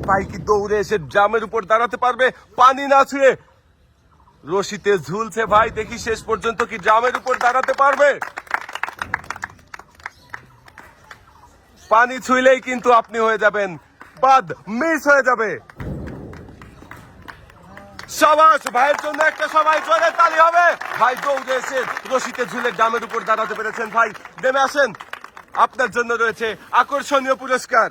ভাই কি দৌড়ে এসে ড্রামের উপর দাঁড়াতে পারবে পানি না ছুঁয়ে? রশিতে ঝুলছে ভাই, দেখি শেষ পর্যন্ত কি ড্রামের উপর দাঁড়াতে পারবে? পানি ছুঁইলেই কিন্তু আপনি হয়ে যাবেন বাদ, মিস হয়ে যাবে। সাবাস ভাইয়ের জন্য একটা সবাই জোরে তালি হবে। ভাই দৌড়ে এসে রশিতে ঝুলে ড্রামের উপর দাঁড়াতে পেরেছেন। ভাই নেমে আসেন, আপনার জন্য রয়েছে আকর্ষণীয় পুরস্কার।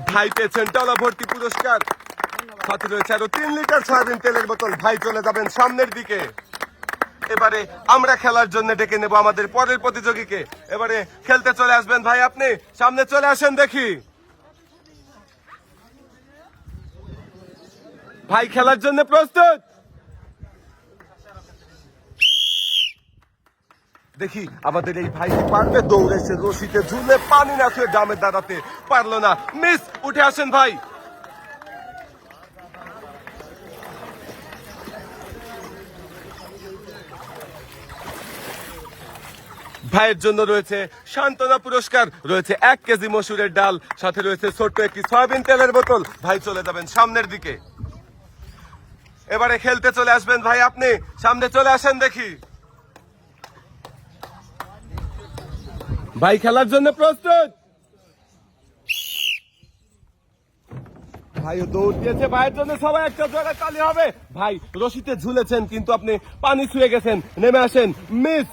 ভাই পেয়েছেন ডালা ভর্তি পুরস্কার, সাথে রয়েছে আরো 3 লিটার সয়াবিন তেলের বোতল। ভাই চলে যাবেন সামনের দিকে। এবারে আমরা খেলার জন্য ডেকে নেব আমাদের পরের প্রতিযোগীকে। এবারে খেলতে চলে আসবেন ভাই, আপনি সামনে চলে আসেন দেখি। ভাই খেলার জন্য প্রস্তুত? দেখি আমাদের এই ভাই পারবে দৌড়ে এসে রশিতে ঝুলে পানি না ছুঁয়ে ড্রামে দাঁড়াতে পারলো না, মিস। উঠে আসেন ভাই। ভাইয়ের জন্য রয়েছে সান্ত্বনা পুরস্কার, রয়েছে 1 কেজি মসুরের ডাল, সাথে রয়েছে ছোট্ট একটি সয়াবিন তেলের বোতল। ভাই চলে যাবেন সামনের দিকে। এবারে খেলতে চলে আসবেন ভাই, আপনি সামনে চলে আসেন দেখি। ভাই খেলার জন্য প্রস্তুত? ভাইও দৌড় দিয়েছে, ভাইয়ের জন্য সবাই একটা জোরে তালি হবে। ভাই রশিতে ঝুলেছেন কিন্তু আপনি পানি ছুঁয়ে গেছেন, নেমে আসেন, মিস।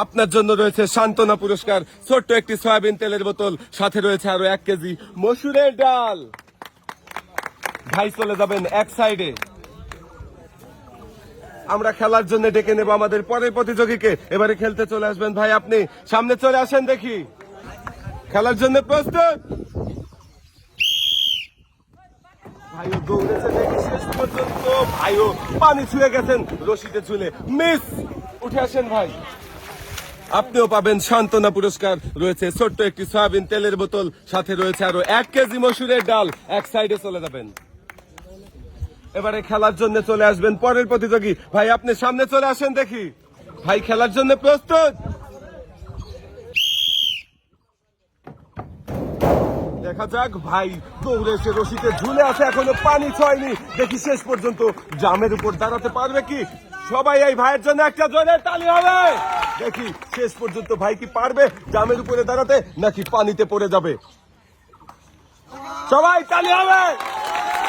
আপনার জন্য রয়েছে সান্ত্বনা পুরস্কার, ছোট্ট একটি সয়াবিন তেলের বোতল, সাথে রয়েছে আরো 1 কেজি মসুরের ডাল। ভাই চলে যাবেন এক সাইডে। আমরা খেলার জন্য ডেকে নেব আমাদের পরের প্রতিযোগীকে। এবারে খেলতে চলে আসবেন ভাই, আপনি সামনে চলে আসেন দেখি। খেলার জন্য প্রস্তুত? ভাইও দৌড়েছে দেখি শেষ পর্যন্ত, ভাইও পানি ছুঁয়ে গেছেন রশিতে ঝুলে, মিস। উঠে আসেন ভাই। আপনিও পাবেন সান্ত্বনা পুরস্কার, রয়েছে ছোট্ট একটি সয়াবিন তেলের বোতল, সাথে রয়েছে আরো 1 কেজি মসুরের ডাল। এক সাইডে চলে যাবেন। এবারে খেলার জন্য চলে আসবেন পরের প্রতিযোগী। ভাই আপনি সামনে চলে আসেন দেখি। ভাই খেলার জন্য প্রস্তুত? দেখা যাক। ভাই দৌড়ে এসে রশিতে ঝুলে আছে, এখনো পানি ছয়নি, দেখি শেষ পর্যন্ত জামের উপর দাঁড়াতে পারবে কি? সবাই এই ভাইয়ের জন্য একটা জোরে তালি হবে। দেখি শেষ পর্যন্ত ভাই কি পারবে জামের উপরে দাঁড়াতে, নাকি পানিতে পড়ে যাবে? সবাই তালি হবে।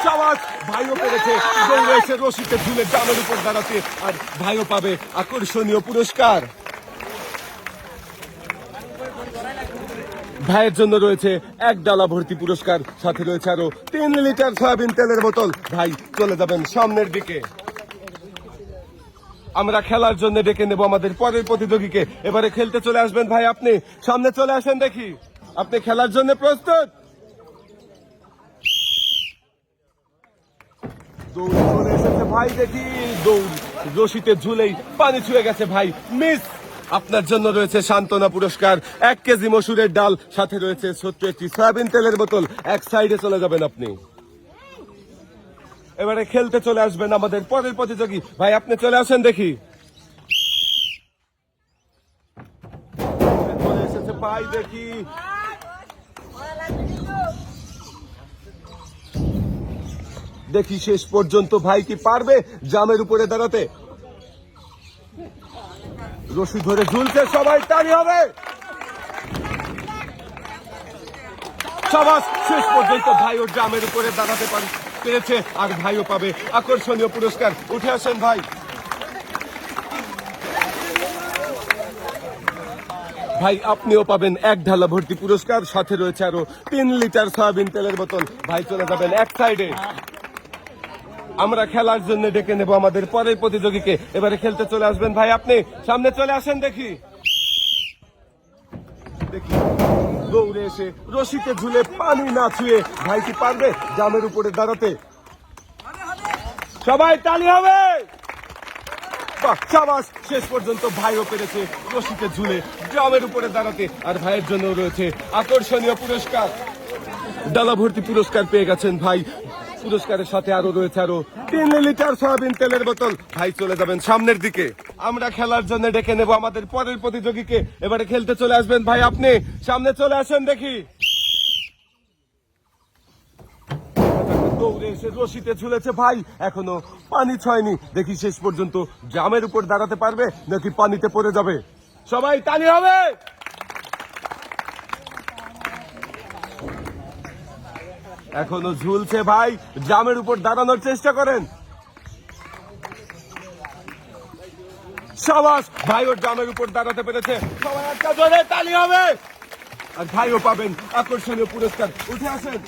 সাবাস, ভাইও পেরেছে দৌড়ে এসে রশিতে ঝুলে জামের উপর দাঁড়াতে, আর ভাইও পাবে আকর্ষণীয় পুরস্কার। ভাইয়ের জন্য রয়েছে 1 ডালা ভর্তি পুরস্কার, সাথে রয়েছে আরো 3 লিটার সয়াবিন তেলের বোতল। ভাই চলে যাবেন সামনের দিকে। আমরা খেলার জন্য ডেকে নেব আমাদের পরের প্রতিযোগীকে। এবারে খেলতে চলে আসবেন ভাই, আপনি সামনে চলে আসেন দেখি। আপনি খেলার জন্য প্রস্তুত? দৌড়ে চলে এসেছে ভাই, দেখি দৌড় রশিতে ঝুলেই পানি ছুঁয়ে গেছে, ভাই মিস। আপনার জন্য রয়েছে সান্ত্বনা পুরস্কার, 1 কেজি মসুরের ডাল, সাথে রয়েছে ছোট্ট একটি সয়াবিন তেলের বোতল। এক সাইডে চলে যাবেন আপনি। এবারে খেলতে চলে আসবেন আমাদের পরের প্রতিযোগী। ভাই আপনি চলে আসেন দেখি। চলে এসেছে ভাই, দেখি দেখি শেষ পর্যন্ত ভাই কি পারবে জামের উপরে দাঁড়াতে? রশি ধরে ঝুলছে, সবাই তালি হবে। সবাই শেষ পর্যন্ত ভাইও জামের উপরে দাঁড়াতে পেরেছে, আর ভাইও পাবে আকর্ষণীয় পুরস্কার। উঠে আসেন ভাই। ভাই আপনিও পাবেন 1 ঢালা ভর্তি পুরস্কার, সাথে রয়েছে আরো 3 লিটার সয়াবিন তেলের বোতল। ভাই চলে যাবেন এক সাইডে। আমরা খেলার জন্য ডেকে নেব আমাদের পরের প্রতিযোগীকে। এবারে খেলতে চলে আসবেন ভাই, আপনি সামনে চলে আসেন দেখি। দেখি দৌড়ে এসে রশিতে ঝুলে পানি না ছুঁয়ে ভাই কি পারবে জামের উপরে দাঁড়াতে? সবাই তালি হবে। সাবাস, শেষ পর্যন্ত ভাইও পেরেছে রশিতে ঝুলে জামের উপরে দাঁড়াতে, আর ভাইয়ের জন্য রয়েছে আকর্ষণীয় পুরস্কার। ডালা ভর্তি পুরস্কার পেয়ে গেছেন ভাই, পুরস্কারের সাথে আরো রয়েছে আরো 3 লিটার সয়াবিন তেলের বোতল। ভাই চলে যাবেন সামনের দিকে। আমরা খেলার জন্য ডেকে নেব আমাদের পরের প্রতিযোগীকে। এবারে খেলতে চলে আসবেন ভাই আপনি। সামনে চলে আসেন দেখি। দৌড়ে এসে রশিতে ঝুলেছে ভাই, এখনো পানি ছয়নি। দেখি শেষ পর্যন্ত জামের উপর দাঁড়াতে পারবে নাকি পানিতে পড়ে যাবে। সবাই তালি হবে। এখনো ঝুলছে ভাই, জামের উপর দাঁড়ানোর চেষ্টা করেন। সাবাস, ভাই ওর জামের উপর দাঁড়াতে পেরেছে। সবাই একটা জোরে তালি হবে। আর ভাইও পাবেন আকর্ষণীয় পুরস্কার। উঠে আসেন।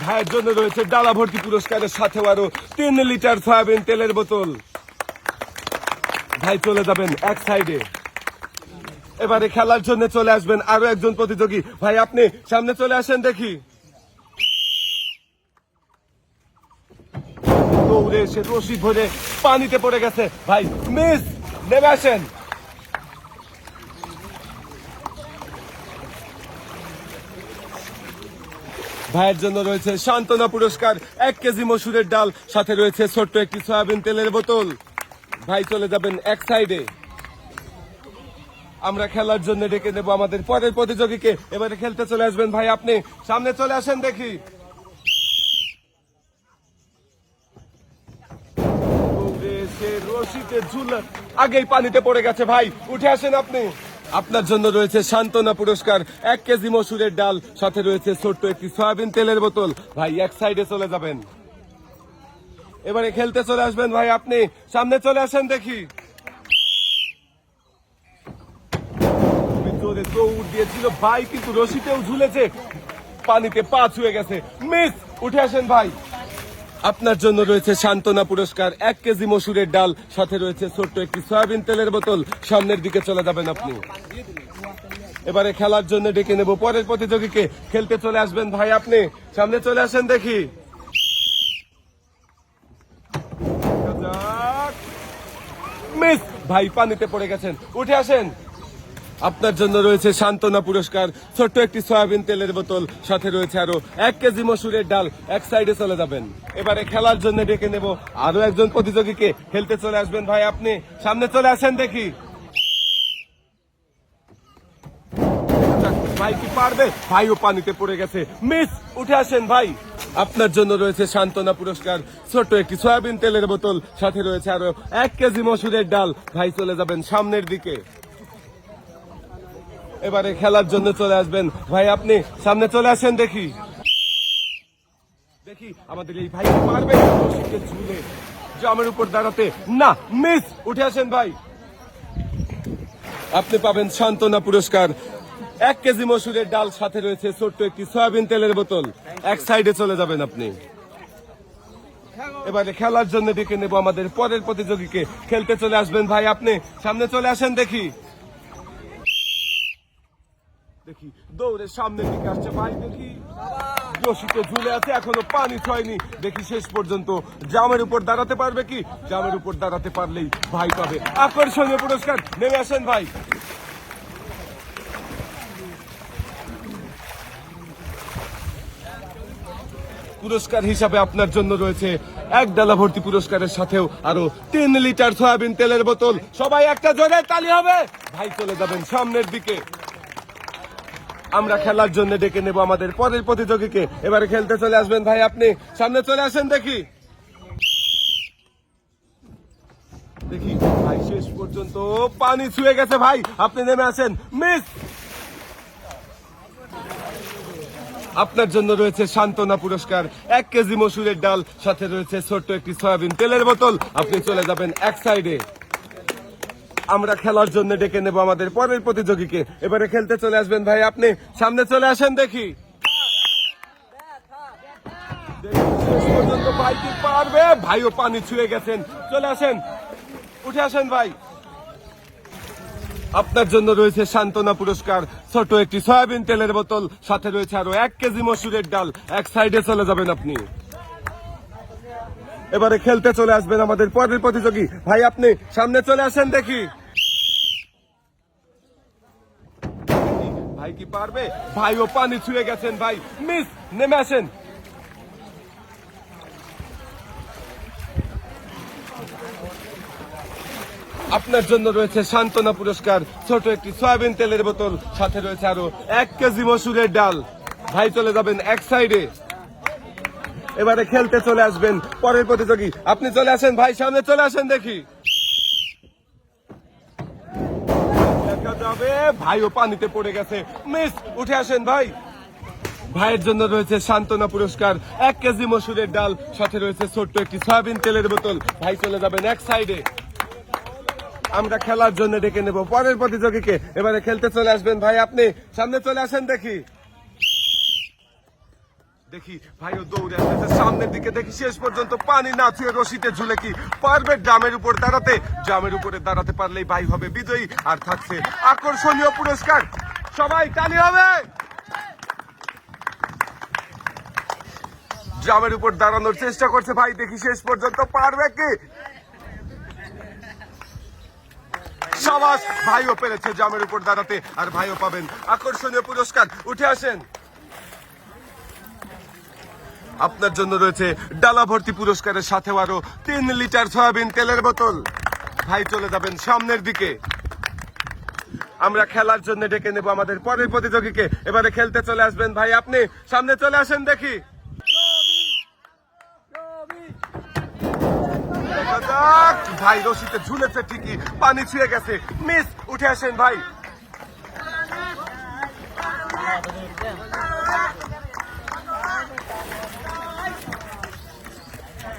ভাইয়ের জন্য রয়েছে ডালা ভর্তি পুরস্কারের সাথেও আরো 3 লিটার সয়াবিন তেলের বোতল। ভাই চলে যাবেন এক সাইডে। এবারে খেলার জন্য চলে আসবেন আরো একজন প্রতিযোগী। ভাই আপনি সামনে চলে আসেন দেখি। দৌড়ে এসে রশি ধরে পানিতে পড়ে গেছে ভাই, মিস। নেমে আসেন। ভাইয়ের জন্য রয়েছে সান্ত্বনা পুরস্কার, 1 কেজি মসুরের ডাল, সাথে রয়েছে ছোট্ট একটি সয়াবিন তেলের বোতল। ভাই চলে যাবেন এক সাইডে। আমরা খেলার জন্য ডেকে নেব আমাদের পরের প্রতিযোগীকে। এবারে খেলতে চলে আসবেন ভাই আপনি। সামনে চলে আসেন দেখি। রশিতে ঝুল আগেই পানিতে পড়ে গেছে ভাই, উঠে আসেন আপনি। আপনার জন্য রয়েছে সান্ত্বনা পুরস্কার, 1 কেজি মসুরের ডাল, সাথে রয়েছে ছোট্ট একটি সয়াবিন তেলের বোতল। ভাই এক সাইডে চলে যাবেন। এবারে খেলতে চলে আসবেন ভাই আপনি। সামনে চলে আসেন দেখি। জোরে দৌড় দিয়েছিল ভাই, কিন্তু রশিতেও ঝুলেছে, পানিতে পা ছুঁয়ে গেছে, মিস। উঠে আসেন ভাই। আপনার জন্য রয়েছে সান্ত্বনা পুরস্কার, 1 কেজি মসুরের ডাল, সাথে রয়েছে ছোট্ট একটি সয়াবিন তেলের বোতল। সামনের দিকে চলে যাবেন আপনি। এবারে খেলার জন্য ডেকে নেব পরের প্রতিযোগীকে। খেলতে চলে আসবেন ভাই আপনি। সামনে চলে আসেন দেখি। মিস, ভাই পানিতে পড়ে গেছেন, উঠে আসেন। আপনার জন্য রয়েছে সান্ত্বনা পুরস্কার, ছোট্ট একটি সয়াবিন তেলের বোতল, সাথে রয়েছে আরো 1 কেজি মসুরের ডাল। এক সাইডে চলে যাবেন। এবারে খেলার জন্য ডেকে নেব আরো একজন প্রতিযোগীকে। খেলতে চলে আসবেন ভাই আপনি। সামনে চলে আসেন দেখি। ভাই কি পারবে? ভাইও পানিতে পড়ে গেছে, মিস। উঠে আসেন ভাই। আপনার জন্য রয়েছে সান্ত্বনা পুরস্কার, ছোট্ট একটি সয়াবিন তেলের বোতল, সাথে রয়েছে আরো 1 কেজি মসুরের ডাল। ভাই চলে যাবেন সামনের দিকে। এবারে খেলার জন্য চলে আসবেন ভাই আপনি। সামনে চলে আসেন দেখি। দেখি আমাদের এই ভাই পারবে রশিতে ঝুলে জামের উপর দাঁড়াতে? না, মিস। উঠে আসেন ভাই। আপনি পাবেন সান্ত্বনা পুরস্কার, 1 কেজি মসুরের ডাল, সাথে রয়েছে ছোট্ট একটি সয়াবিন তেলের বোতল। এক সাইডে চলে যাবেন আপনি। এবারে খেলার জন্য ডেকে নেব আমাদের পরের প্রতিযোগীকে। খেলতে চলে আসবেন ভাই আপনি। সামনে চলে আসেন দেখি। দেখি দৌড়ে সামনের দিকে আসছে ভাই, দেখি রশিতে ঝুলে আছে, এখনো পানি ছয়নি। দেখি শেষ পর্যন্ত জামের উপর দাঁড়াতে পারবে কি। জামের উপর দাঁড়াতে পারলেই ভাই পাবে আকর্ষণীয় পুরস্কার। নেমে আসেন ভাই। পুরস্কার হিসাবে আপনার জন্য রয়েছে 1 ডালা ভর্তি পুরস্কারের সাথেও আরো 3 লিটার সয়াবিন তেলের বোতল। সবাই একটা জোরে তালি হবে। ভাই চলে যাবেন সামনের দিকে। আমরা খেলার জন্য ডেকে নেব আমাদের পরের প্রতিযোগীকে। এবারে খেলতে চলে আসবেন ভাই আপনি। সামনে চলে আসেন দেখি। দেখি ভাই শেষ পর্যন্ত পানি ছুঁয়ে গেছে ভাই, আপনি নেমে আসেন, মিস। আপনার জন্য রয়েছে সান্ত্বনা পুরস্কার, 1 কেজি মসুরের ডাল, সাথে রয়েছে ছোট্ট একটি সয়াবিন তেলের বোতল। আপনি চলে যাবেন এক সাইডে। আমরা খেলার জন্য ডেকে নেব আমাদের পরের প্রতিযোগীকে। এবারে খেলতে চলে আসবেন ভাই আপনি। সামনে চলে আসেন দেখি। শেষ পর্যন্ত ভাই কি পারবে? ভাইও পানি ছুঁয়ে গেছেন, চলে আসেন, উঠে আসেন ভাই। আপনার জন্য রয়েছে সান্ত্বনা পুরস্কার, ছোট একটি সয়াবিন তেলের বোতল, সাথে রয়েছে আরো 1 কেজি মসুরের ডাল। এক সাইডে চলে যাবেন আপনি। এবারে খেলতে চলে আসবেন আমাদের পরের প্রতিযোগী। ভাই আপনি সামনে চলে আসেন দেখি। ভাই কি পারবে? ভাইও পানি ছুঁয়ে গেছেন ভাই, মিস। নেমে আসেন। আপনার জন্য রয়েছে সান্ত্বনা পুরস্কার, ছোট একটি সয়াবিন তেলের বোতল, সাথে রয়েছে আরো 1 কেজি মসুরের ডাল। ভাই চলে যাবেন এক সাইডে। এবারে খেলতে চলে আসবেন পরের প্রতিযোগী। আপনি চলে আসেন ভাই, সামনে চলে আসেন দেখি। দেখা যাবে ভাইও পানিতে পড়ে গেছে, মিস। উঠে আসেন ভাই। ভাইয়ের জন্য রয়েছে সান্ত্বনা পুরস্কার, 1 কেজি মসুরের ডাল, সাথে রয়েছে ছোট্ট একটি সয়াবিন তেলের বোতল। ভাই চলে যাবেন এক সাইডে। আমরা খেলার জন্য ডেকে নেব পরের প্রতিযোগীকে। এবারে খেলতে চলে আসবেন ভাই, আপনি সামনে চলে আসেন দেখি। দেখি ভাইও দৌড়ে আসতেছে সামনের দিকে। দেখি শেষ পর্যন্ত পানি না ছুঁয়ে রশিতে ঝুলে কি পারবে ড্রামের উপর দাঁড়াতে। ড্রামের উপরে দাঁড়াতে পারলেই ভাই হবে বিজয়ী, আর থাকছে আকর্ষণীয় পুরস্কার। সবাই তালি হবে। ড্রামের উপর দাঁড়ানোর চেষ্টা করছে ভাই, দেখি শেষ পর্যন্ত পারবে কি। সাবাস, ভাইও পেরেছে ড্রামের উপর দাঁড়াতে, আর ভাইও পাবেন আকর্ষণীয় পুরস্কার। উঠে আসেন। আপনার জন্য রয়েছে ডালা ভর্তি পুরস্কারের সাথে আরো 3 লিটার সয়াবিন তেলের বোতল। ভাই চলে যাবেন সামনের দিকে। আমরা খেলার জন্য ডেকে নেব আমাদের পরের প্রতিযোগীকে। এবারে খেলতে চলে আসবেন ভাই, আপনি সামনে চলে আসেন দেখি। দেখা যাক, ভাই রশিতে ঝুলেছে ঠিকই, পানি ছুঁয়ে গেছে, মিস। উঠে আসেন ভাই।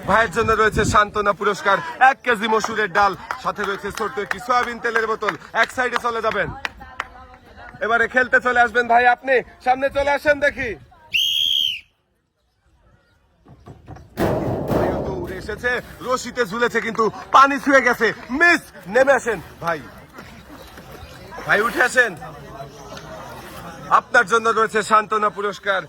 ভাইয়ের জন্য রয়েছে সান্ত্বনা পুরস্কার, 1 কেজি মসুরের ডাল, সাথে রয়েছে ছোট্ট একটি সয়াবিন তেলের বোতল। এক সাইডে চলে যাবেন। এবারে খেলতে চলে আসবেন ভাই, আপনি সামনে চলে আসেন দেখি। ভাইও দৌড়ে এসেছে, রশিতে ঝুলেছে কিন্তু পানি ছুঁয়ে গেছে, মিস। নেমে আসেন ভাই। ভাই উঠে আসেন। আপনার জন্য রয়েছে সান্ত্বনা পুরস্কার,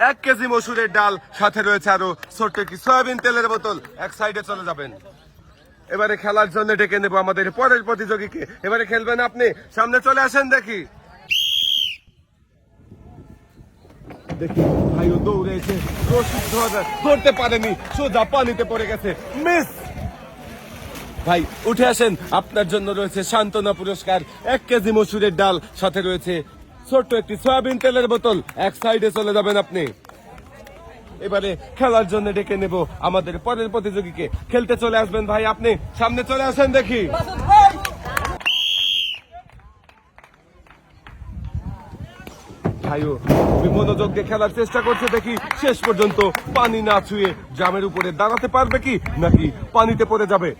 1 কেজি মসুরের ডাল, সাথে রয়েছে আরো ছোট্ট একটি সয়াবিন তেলের বোতল। এক সাইডে চলে যাবেন। এবারে খেলার জন্য ডেকে নেব আমাদের পরের প্রতিযোগীকে। এবারে খেলবেন আপনি সামনে চলে আসেন দেখি। দেখি ভাইও দৌড়ে এসে রশি ধরতে পারেনি, সোজা পানিতে পড়ে গেছে, মিস। ভাই উঠে আসেন। আপনার জন্য রয়েছে সান্ত্বনা পুরস্কার, 1 কেজি মসুরের ডাল, সাথে রয়েছে ছোট্ট একটি সয়াবিন তেলের বোতল। এক সাইডে চলে যাবেন আপনি। এবারে খেলার জন্য ডেকে নেব আমাদের পরের প্রতিযোগীকে। খেলতে চলে আসবেন ভাই, আপনি সামনে চলে আসেন দেখি। ভাইও খুবই মনোযোগ দিয়ে খেলার চেষ্টা করছে, দেখি শেষ পর্যন্ত পানি না ছুঁয়ে জামের উপরে দাঁড়াতে পারবে কি, নাকি পানিতে পড়ে যাবে।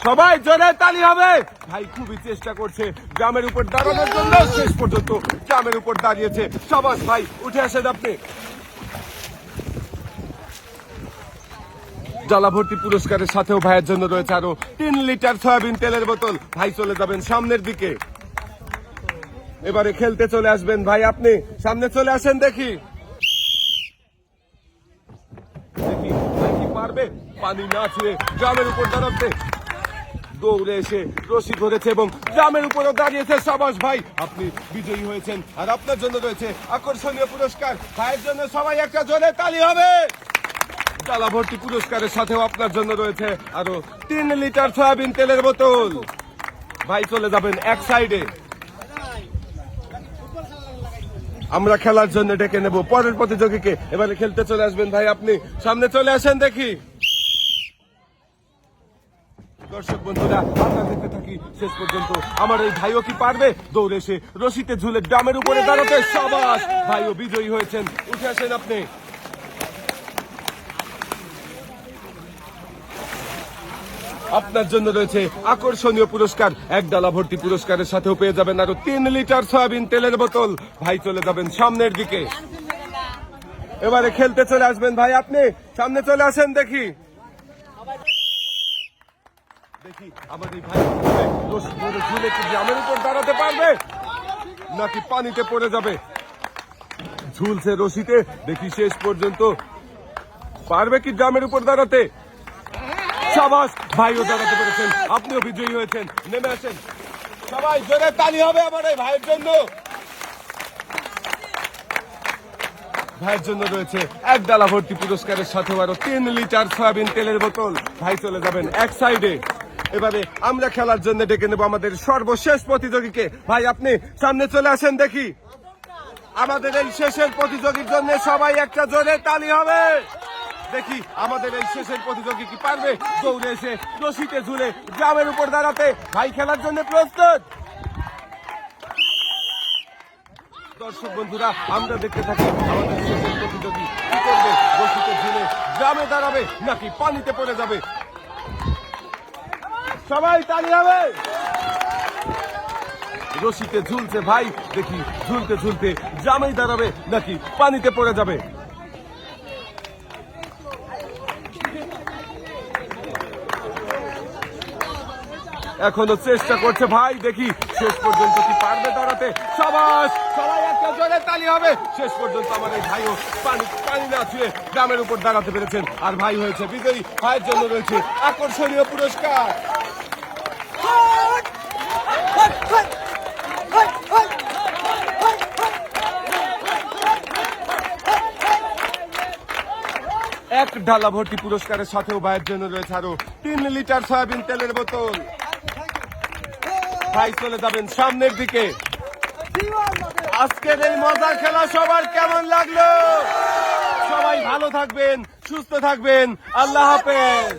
সবাই জোরে তালি হবে। ভাই খুবই চেষ্টা করছে জামের উপর দাঁড়ানোর জন্য, শেষ পর্যন্ত জামের উপর দাঁড়িয়েছে। সাবাস ভাই, উঠে আসেন আপনি। জ্বালা ভর্তি পুরস্কারের সাথেও ভাইয়ের জন্য রয়েছে আরো 3 লিটার সয়াবিন তেলের বোতল। ভাই চলে যাবেন সামনের দিকে। এবারে খেলতে চলে আসবেন ভাই, আপনি সামনে চলে আসেন দেখি। দেখি ভাই কি পারবে পানি না ছুঁয়ে জামের উপর দাঁড়াতে। দৌড়ে এসে রশি ধরেছে এবং জামের উপরও দাঁড়িয়েছে। সাবাস ভাই, আপনি বিজয়ী হয়েছেন, আর আপনার জন্য রয়েছে আকর্ষণীয় পুরস্কার। ভাইয়ের জন্য সবাই একটা জোরে তালি হবে। ডালা ভর্তি পুরস্কারের সাথেও আপনার জন্য রয়েছে আরো 3 লিটার সয়াবিন তেলের বোতল। ভাই চলে যাবেন এক সাইডে। আমরা খেলার জন্য ডেকে নেব পরের প্রতিযোগীকে। এবারে খেলতে চলে আসবেন ভাই, আপনি সামনে চলে আসেন দেখি। দর্শক বন্ধুরা, আমরা দেখতে থাকি শেষ পর্যন্ত আমার এই ভাইও কি পারবে দৌড়ে এসে রশিতে ঝুলে ড্রামের উপরে দাঁড়াতে। সাবাস, ভাইও বিজয়ী হয়েছেন। উঠে আসেন আপনি। আপনার জন্য রয়েছে আকর্ষণীয় পুরস্কার, 1 ডালা ভর্তি পুরস্কারের সাথেও পেয়ে যাবেন আরো 3 লিটার সয়াবিন তেলের বোতল। ভাই চলে যাবেন সামনের দিকে। এবারে খেলতে চলে আসবেন ভাই, আপনি সামনে চলে আসেন দেখি। দেখি আমার এই ভাই রশি ধরে ঝুলে কি জামের উপর দাঁড়াতে পারবে, নাকি পানিতে পড়ে যাবে। ঝুলছে রশিতে, দেখি শেষ পর্যন্ত পারবে কি জামের উপর দাঁড়াতে। সাবাস, ভাইও দাঁড়াতে পেরেছেন, আপনিও বিজয়ী হয়েছেন। নেমে আসেন সবাই, জোরে তালি হবে আমার এই ভাইয়ের জন্য। ভাইয়ের জন্য রয়েছে 1 ডালা ভর্তি পুরস্কারের সাথে আরো 3 লিটার সয়াবিন তেলের বোতল। ভাই চলে যাবেন এক সাইডে। এবারে আমরা খেলার জন্য ডেকে নেব আমাদের সর্বশেষ প্রতিযোগীকে। ভাই আপনি সামনে চলে আসেন দেখি। আমাদের এই শেষের প্রতিযোগীর জন্য সবাই একটা জোরে তালি হবে। দেখি আমাদের এই শেষের প্রতিযোগী কি পারবে দৌড়ে এসে রশিতে ঝুলে গ্রামের উপর দাঁড়াতে। ভাই খেলার জন্য প্রস্তুত? দর্শক বন্ধুরা, আমরা দেখতে থাকি আমাদের শেষের প্রতিযোগী কি করবে। রশিতে ঝুলে গ্রামে দাঁড়াবে নাকি পানিতে পড়ে যাবে? সবাই তালি হবে। রশিতে ঝুলছে ভাই, দেখি ঝুলতে ঝুলতে গ্রামেই দাঁড়াবে নাকি পানিতে পড়ে যাবে। এখনো চেষ্টা করছে ভাই, দেখি শেষ পর্যন্ত কি পারবে দাঁড়াতে। সবাই একটা জোরে তালি হবে। শেষ পর্যন্ত আমার এই ভাইও পানি না ছুঁয়ে গ্রামের উপর দাঁড়াতে পেরেছেন আর ভাই হয়েছে বিজয়ী। ভাইয়ের জন্য রয়েছে আকর্ষণীয় পুরস্কার। এক ডালা ভর্তি পুরস্কারের সাথেও ভাইয়ের জন্য রয়েছে আরো 3 লিটার সয়াবিন তেলের বোতল। ভাই চলে যাবেন সামনের দিকে। আজকের এই মজার খেলা সবার কেমন লাগলো? সবাই ভালো থাকবেন, সুস্থ থাকবেন। আল্লাহ হাফেজ।